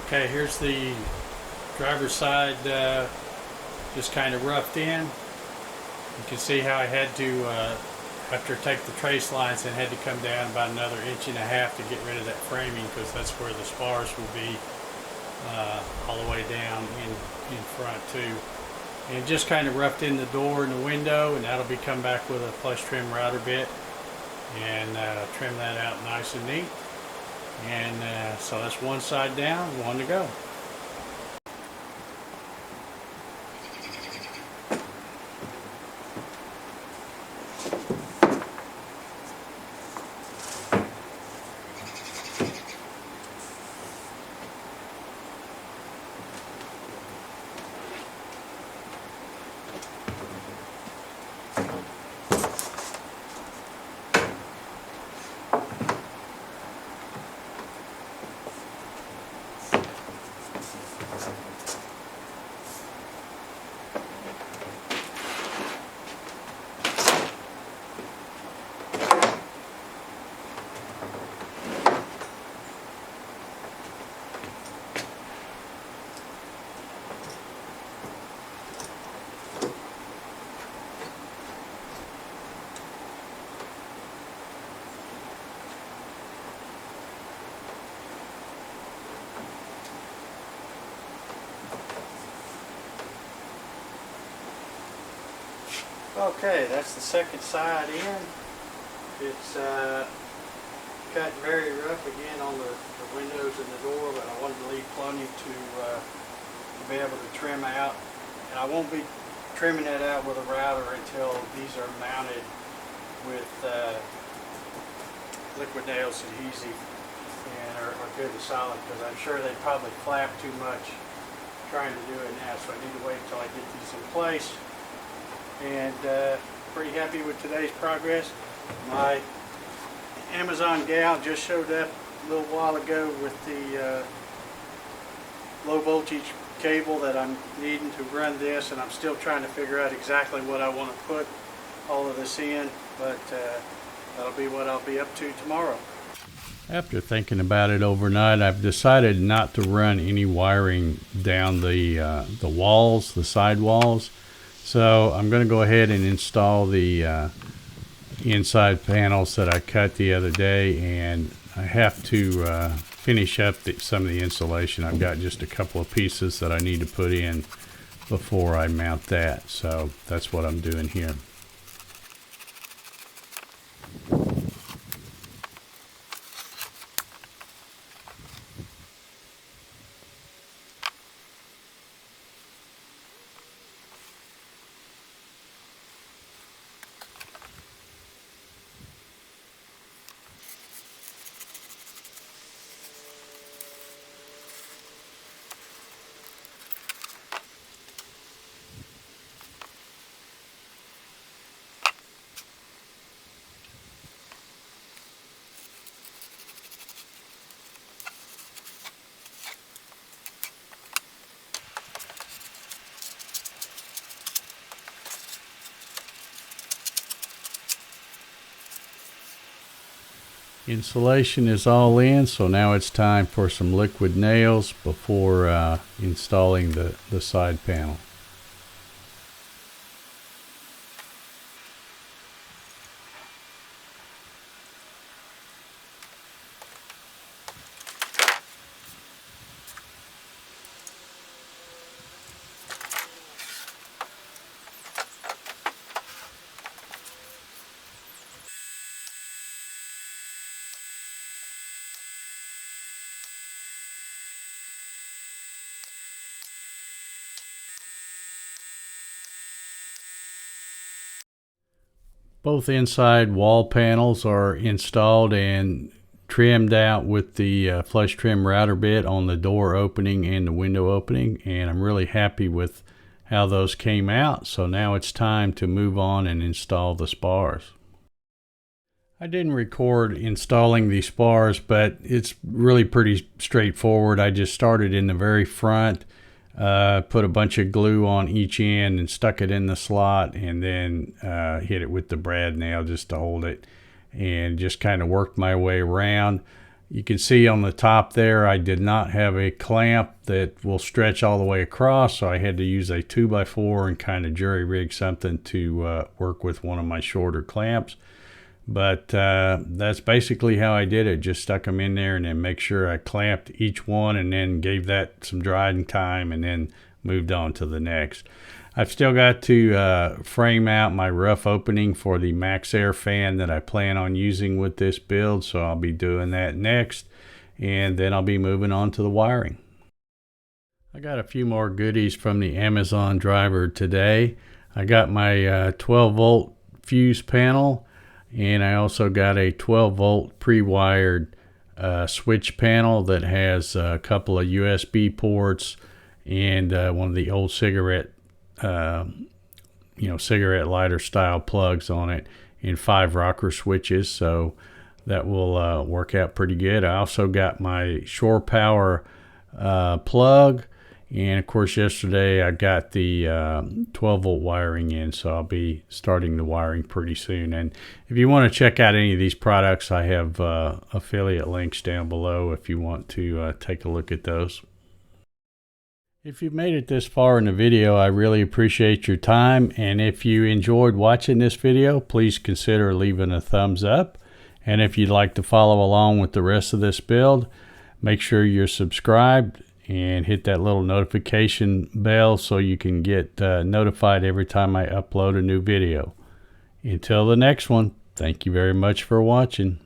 Okay, here's the driver's side, just kind of roughed in. You can see how I had to, after take the trace lines, and had to come down about another 1.5 inches to get rid of that framing, because that's where the spars will be, all the way down in front too. And just kind of roughed in the door and the window, and that'll be come back with a flush trim router bit and trim that out nice and neat. And so that's one side down, one to go. Okay, that's the second side in. It's cut very rough again on the windows and the door, but I wanted to leave plenty to be able to trim out. And I won't be trimming that out with a router until these are mounted with liquid nails adhesive and are good and solid, because I'm sure they probably flap too much trying to do it now. So I need to wait until I get these in place. And pretty happy with today's progress. My Amazon gal just showed up a little while ago with the low voltage cable that I'm needing to run this, and I'm still trying to figure out exactly what I want to put all of this in, but that'll be what I'll be up to tomorrow. After thinking about it overnight, I've decided not to run any wiring down the walls, the side walls. So I'm going to go ahead and install the inside panels that I cut the other day, and I have to finish up some of the insulation. I've got just a couple of pieces that I need to put in before I mount that. So that's what I'm doing here. Insulation is all in, so now it's time for some liquid nails before installing the side panel. Both inside wall panels are installed and trimmed out with the flush trim router bit on the door opening and the window opening, and I'm really happy with how those came out. So now it's time to move on and install the spars. I didn't record installing the spars, but it's really pretty straightforward. I just started in the very front, put a bunch of glue on each end and stuck it in the slot, and then hit it with the brad nail just to hold it, and just kind of worked my way around. You can see on the top there, I did not have a clamp that will stretch all the way across, so I had to use a 2x4 and kind of jury rig something to work with one of my shorter clamps. But that's basically how I did it. Just stuck them in there and then make sure I clamped each one and then gave that some drying time and then moved on to the next. I've still got to frame out my rough opening for the Max Air fan that I plan on using with this build, so I'll be doing that next, and then I'll be moving on to the wiring. I got a few more goodies from the Amazon driver today. I got my 12 volt fuse panel, and I also got a 12 volt pre-wired switch panel that has a couple of USB ports and one of the old cigarette cigarette lighter style plugs on it, and 5 rocker switches, so that will work out pretty good. I also got my shore power plug, and of course yesterday I got the 12 volt wiring in, so I'll be starting the wiring pretty soon. And if you want to check out any of these products, I have affiliate links down below if you want to take a look at those. If you've made it this far in the video, I really appreciate your time, and if you enjoyed watching this video, please consider leaving a thumbs up. And if you'd like to follow along with the rest of this build, make sure you're subscribed and hit that little notification bell so you can get notified every time I upload a new video. Until the next one, thank you very much for watching.